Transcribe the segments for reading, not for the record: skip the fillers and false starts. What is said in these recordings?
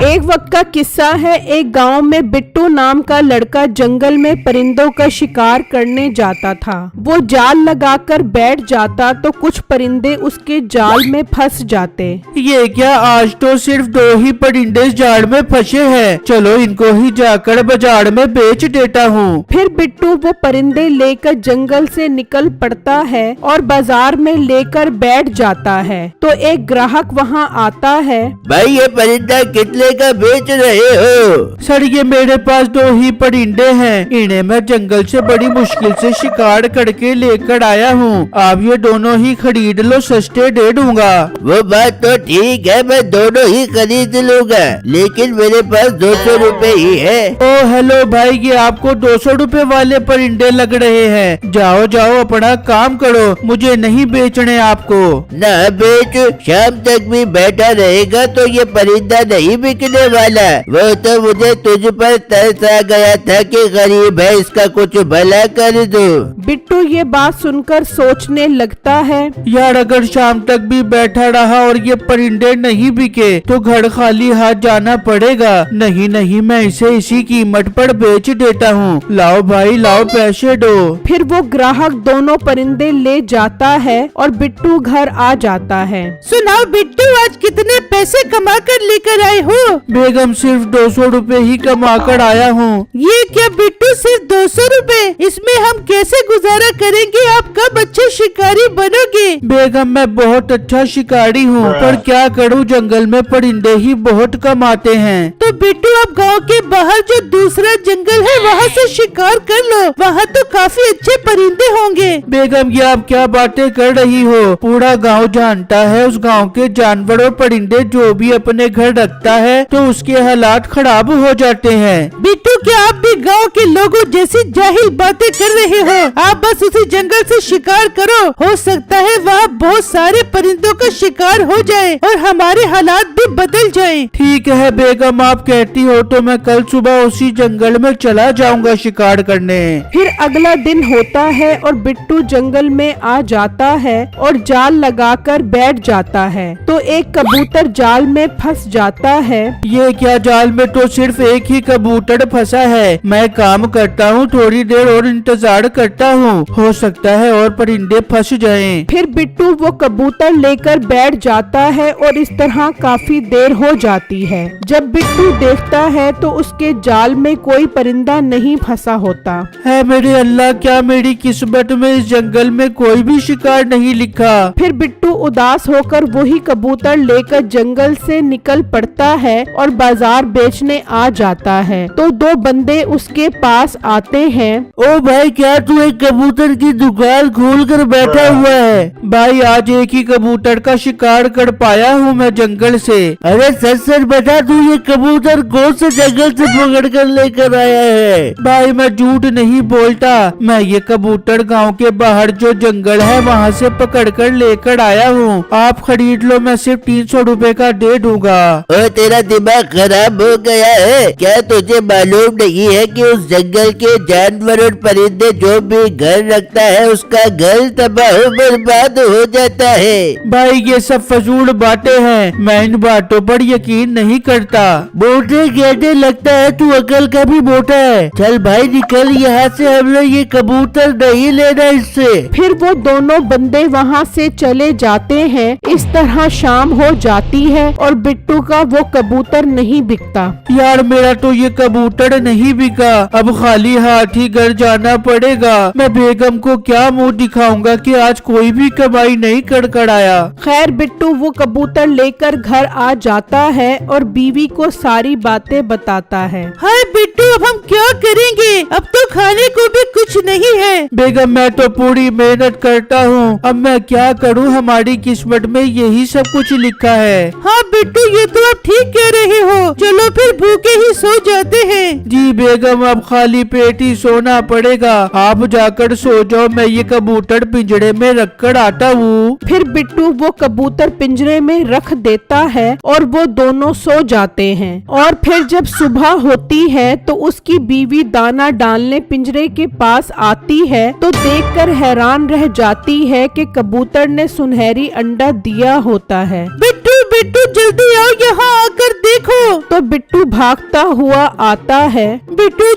एक वक्त का किस्सा है। एक गांव में बिट्टू नाम का लड़का जंगल में परिंदों का शिकार करने जाता था। वो जाल लगाकर बैठ जाता तो कुछ परिंदे उसके जाल में फंस जाते। ये क्या, आज तो सिर्फ 2 ही परिंदे जाल में फंसे हैं। चलो इनको ही जाकर बाजार में बेच देता हूँ। फिर बिट्टू वो परिंदे लेकर जंगल से निकल पड़ता है और बाजार में लेकर बैठ जाता है। तो एक ग्राहक वहाँ आता है। भाई ये परिंदा कितने का बेच रहे हो? सर ये मेरे पास 2 ही परिंदे हैं। इन्हें मैं जंगल से बड़ी मुश्किल से शिकार करके लेकर आया हूँ। आप ये दोनों ही खरीद लो, सस्ते दे दूंगा। वो बात तो ठीक है, मैं दोनों ही खरीद लूंगा, लेकिन मेरे पास 200 रुपए ही है। ओ हेलो भाई, ये आपको 200 रुपए वाले परिंदे लग रहे हैं। जाओ जाओ अपना काम करो, मुझे नहीं बेचने आपको। ना बेच, शाम तक भी बैठा रहेगा तो ये परिंदा नहीं बिकने वाला। वो तो मुझे तुझ पर तरस आ गया था कि गरीब है, इसका कुछ भला कर दो। बिट्टू ये बात सुनकर सोचने लगता है, यार अगर शाम तक भी बैठा रहा और ये परिंदे नहीं बिके तो घर खाली हाथ जाना पड़ेगा। नहीं नहीं, मैं इसे इसी कीमत पर बेच देता हूँ। लाओ भाई लाओ, पैसे दो। फिर वो ग्राहक दोनों परिंदे ले जाता है और बिट्टू घर आ जाता है। सुनाओ बिट्टू, आज कितने पैसे कमा कर लेकर आए हो? बेगम सिर्फ 200 रुपए ही कमा कर आया हूँ। ये क्या बिट्टू, सिर्फ 200 रुपए? इसमें हम कैसे गुजारा करेंगे? आप कब अच्छे शिकारी बनोगे? बेगम मैं बहुत अच्छा शिकारी हूँ, पर क्या करूँ, जंगल में परिंदे ही बहुत कम आते हैं। तो बिट्टू आप गांव के बाहर जो दूसरा जंगल है वहाँ से शिकार कर लो, वहाँ तो काफी अच्छे परिंदे होंगे। बेगम ये आप क्या बातें कर रही हो? पूरा गांव जानता है उस गांव के जानवर और परिंदे जो भी अपने घर रखता है तो उसके हालात खराब हो जाते हैं। बिट्टू क्या आप भी गांव के लोगों जैसी जाहिल बातें कर रहे हो? आप बस उसी जंगल से शिकार करो, हो सकता है वहाँ बहुत सारे परिंदों का शिकार हो जाए और हमारे हालात भी बदल जाए। ठीक है बेगम, आप कहती हो तो मैं कल सुबह उसी जंगल में चला जाऊंगा शिकार करने। फिर अगला दिन होता है और बिट्टू जंगल में आ जाता है और जाल लगाकर बैठ जाता है। तो एक कबूतर जाल में फंस जाता है। ये क्या, जाल में तो सिर्फ एक ही कबूतर फंसा है। मैं काम करता हूँ, थोड़ी देर और इंतजार करता हूँ, हो सकता है और परिंदे फंस जाएं। फिर बिट्टू वो कबूतर लेकर बैठ जाता है और इस तरह काफी देर हो जाती है। जब बिट्टू देखता है तो उसके जाल में कोई परिंदा नहीं फंसा होता है। मेरे अल्लाह, क्या मेरी किस्मत में इस जंगल में कोई भी शिकार नहीं लिखा। फिर बिट्टू उदास होकर वही कबूतर लेकर जंगल से निकल पड़ता है और बाजार बेचने आ जाता है। तो 2 बंदे उसके पास आते हैं। ओ भाई, क्या तू एक कबूतर की दुकान खोल कर बैठा हुआ है? भाई आज एक ही कबूतर का शिकार कर पाया हूँ मैं जंगल से। अरे सच सच बता, तू ये कबूतर कौन से जंगल से पकड़ कर लेकर आया है? भाई मैं झूठ नहीं बोलता, मैं ये कबूतर गांव के बाहर जो जंगल है वहाँ से पकड़ कर लेकर आया हूँ। आप खरीद लो, मैं सिर्फ 300 रुपए का दे दूंगा। ओ तेरा दिमाग खराब हो गया है क्या? तुझे मालूम नहीं है कि उस जंगल के जानवर और परिंदे जो भी घर रखता है उसका घर तबाह बर्बाद हो जाता है। भाई ये सब फजूल बातें हैं, मैं इन बातों पर यकीन नहीं करता। मोटे कहने लगता है, तू अकल का भी मोटा है। चल भाई निकल यहाँ से, हमने ये कबूतर नहीं लेना इससे। फिर वो दोनों बंदे वहाँ से चले जाते हैं। इस तरह शाम हो जाती है और बिट्टू का वो कबूतर नहीं बिकता। यार मेरा तो ये कबूतर नहीं बिका, अब खाली हाथ ही घर जाना पड़ेगा। मैं बेगम को क्या मुंह दिखाऊंगा कि आज कोई भी कमाई नहीं कर आया। खैर बिट्टू वो कबूतर लेकर घर आ जाता है और बीवी को सारी बातें बताता है। हाय बिट्टू, अब हम क्या करेंगे? अब तो खाने को भी कुछ नहीं है। बेगम मैं तो पूरी मेहनत करता हूँ, अब मैं क्या करूँ, हमारी किस्मत में यही सब कुछ लिखा है। हाँ बिट्टू, ये तो आप ठीक कह रहे हो। चलो फिर भूखे ही सो जाते हैं। जी बेगम, अब खाली पेट ही सोना पड़ेगा। आप जाकर सो जाओ, मैं ये कबूतर पिंजरे में रख कर आता हूँ। फिर बिट्टू वो कबूतर पिंजरे में रख देता है और वो दोनों सो जाते हैं। और फिर जब सुबह होती है तो उसकी बीवी दाना डालने पिंजरे के पास आती है तो देखकर हैरान रह जाती है कि कबूतर ने सुनहरी अंडा दिया होता है। बिट्टू बिट्टू जल्दी आओ, यहाँ आकर देखो। तो बिट्टू भागता हुआ आता है। बिट्टू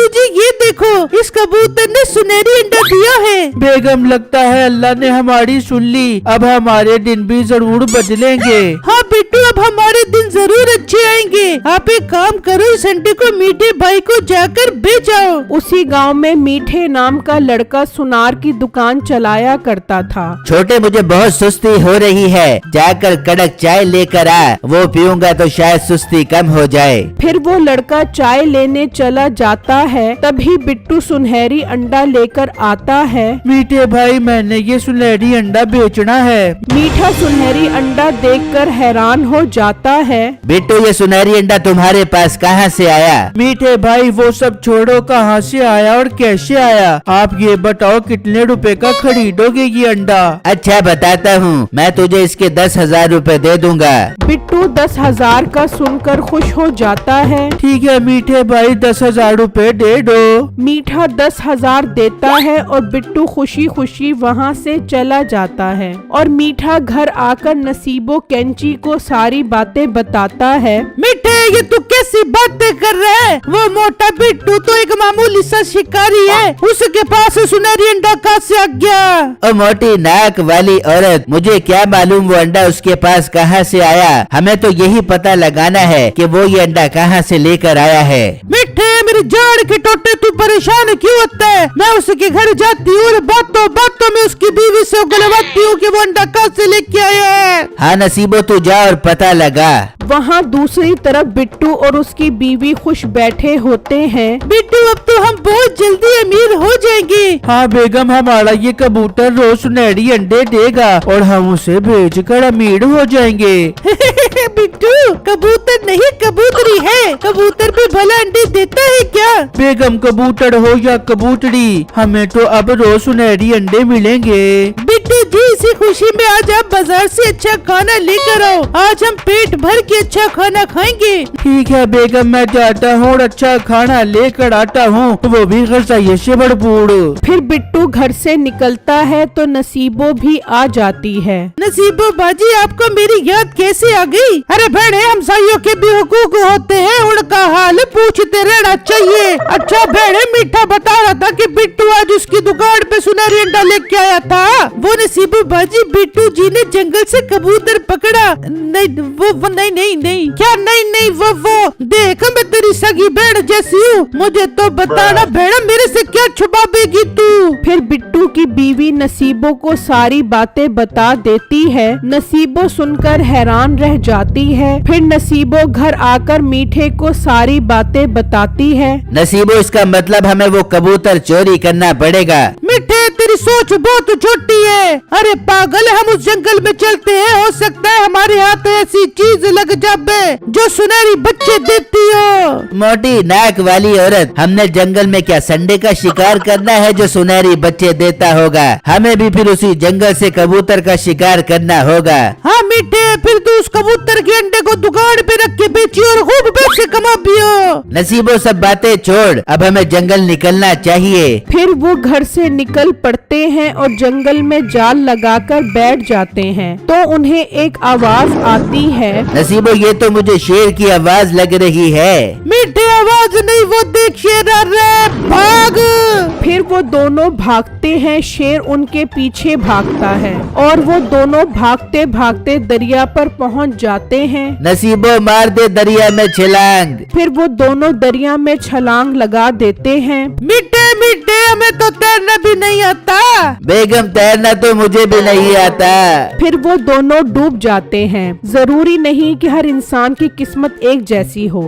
जी ये देखो, इस कबूतर ने सुनहरी अंडा दिया है। बेगम लगता है अल्लाह ने हमारी सुन ली, अब हमारे दिन भी जरूर बदलेंगे। हाँ बिट्टू, अब हमारे दिन जरूर अच्छे आएंगे। आप एक काम करो, इस अंडे को मीठे भाई को जाकर बेचाओ। उसी गांव में मीठे नाम का लड़का सुनार की दुकान चलाया करता था। छोटे मुझे बहुत सुस्ती हो रही है, जाकर कड़क चाय लेकर आ, वो पीऊंगा तो शायद सुस्ती कम हो जाए। फिर वो लड़का चाय लेने चला जाता है, तभी बिट्टू सुनहरी अंडा लेकर आता है। मीठे भाई मैंने ये सुनहरी अंडा बेचना है। मीठा सुनहरी अंडा देखकर हैरान हो जाता है। बिट्टू ये सुनहरी अंडा तुम्हारे पास कहाँ से आया? मीठे भाई वो सब छोड़ो, कहाँ से आया और कैसे आया, आप ये बताओ कितने रुपए का खरीदोगे ये अंडा? अच्छा बताता हूँ, मैं तुझे इसके 10,000 रुपए दे दूंगा। बिट्टू 10,000 का सुनकर खुश हो जाता है। ठीक है मीठे भाई 10,000 रुपए दे दो। मीठा 10,000 देता है और बिट्टू खुशी खुशी वहाँ से चला जाता है। और मीठा घर आकर नसीबो कैंची को सारी बातें बताता है। मीठे, ये तू कैसी बातें कर रहा है? वो मोटा बिट्टू तो एक मामूली सा शिकारी है, उसके पास सुनहरी अंडा कहाँ से आ गया? ओ मोटी नाक वाली औरत, मुझे क्या मालूम वो अंडा उसके पास कहाँ से आया। हमें तो यही पता लगाना है कि वो ये अंडा कहाँ से लेकर आया है। मिठे, मेरी जान के टोटे तू परेशान क्यों होता है? मैं उसके घर जाती हूँ और बातों बातों में उसकी बीवी से उगलवाती हूँ कि वो अंडा कहाँ से लेके आया है। हाँ नसीबो, तू जा और पता लगा। वहाँ दूसरी तरफ बिट्टू और उसकी बीवी खुश बैठे होते हैं। बिट्टू, अब तो हम बहुत जल्दी अमीर हो जाएंगे। हाँ बेगम, हमारा ये कबूतर रोज सुनहरी अंडे देगा और हम उसे बेचकर अमीर हो जाएंगे। बिट्टू, कबूतर नहीं कबूतरी है, कबूतर भी भला अंडे देता है क्या? बेगम कबूतर हो या कबूतरी, हमें तो अब रोज सुनहरी अंडे मिलेंगे। बिट्टू जी, इसी खुशी में आज आप बाजार से अच्छा खाना लेकर आओ, आज हम पेट भर के अच्छा खाना खाएंगे। ठीक है बेगम, मैं जाता हूँ और अच्छा खाना लेकर आता हूँ, वो भी गज़ाइये से भरपूर। फिर बिट्टू घर से निकलता है तो नसीबो भी आ जाती है। नसीबो बाजी, आपको मेरी याद कैसे आ गई? अरे बहने, हमसाइयों के भी हुकूक होते हैं, उनका हाल पूछते रहना चाहिए। अच्छा बहने, मीठा बता रहा था कि बिट्टू आज उसकी दुकान पे सुनहरी अंडा लेके आया था। वो नसीबो बाजी, बिट्टू जी ने जंगल से कबूतर पकड़ा। नहीं वो नहीं क्या नहीं वो देख, मैं तेरी सगी बहन जैसी हूँ, मुझे तो बताना बहन, मेरे से क्या छुपाएगी तू? फिर बिट्टू की बीवी नसीबो को सारी बातें बता देती है। नसीबो सुनकर हैरान रह जाती है। फिर नसीबो घर आकर मीठे को सारी बातें बताती है। नसीबो, इसका मतलब हमें वो कबूतर चोरी करना पड़ेगा। मिठे, तेरी सोच बहुत छोटी है। अरे पागल, हम उस जंगल में चलते हैं, हो सकता है हमारे हाथ ऐसी चीज लग जाए जो सुनहरी बच्चे देती हो। मोटी नाक वाली औरत, हमने जंगल में क्या संडे का शिकार करना है जो सुनहरी बच्चे देता होगा? हमें भी फिर उसी जंगल से कबूतर का शिकार करना होगा। हाँ मीठे, फिर तू उस कबूतर के अंडे को दुकान पे रख के बेची और खूब पैसे कमा पियो। नसीबो, सब बातें छोड़, अब हमें जंगल निकलना चाहिए। फिर वो घर से निकल पड़ते हैं और जंगल में जाल लगाकर बैठ जाते हैं। तो उन्हें एक आवाज आती है। नसीबो, ये तो मुझे शेर की आवाज लग रही है। मीठे, आवाज नहीं, वो देख शेर आ रहा है, भाग। फिर वो दोनों भागते हैं, शेर उनके पीछे भागता है और वो दोनों भागते भागते दरिया पर पहुंच जाते हैं। नसीबो, मार दे दरिया में छलांग। फिर वो दोनों दरिया में छलांग लगा देते हैं। मीठे, हमें तो तैरना भी नहीं आता। बेगम, तैरना तो मुझे भी नहीं आता। फिर वो दोनों डूब जाते हैं। जरूरी नहीं कि हर इंसान की किस्मत एक जैसी हो।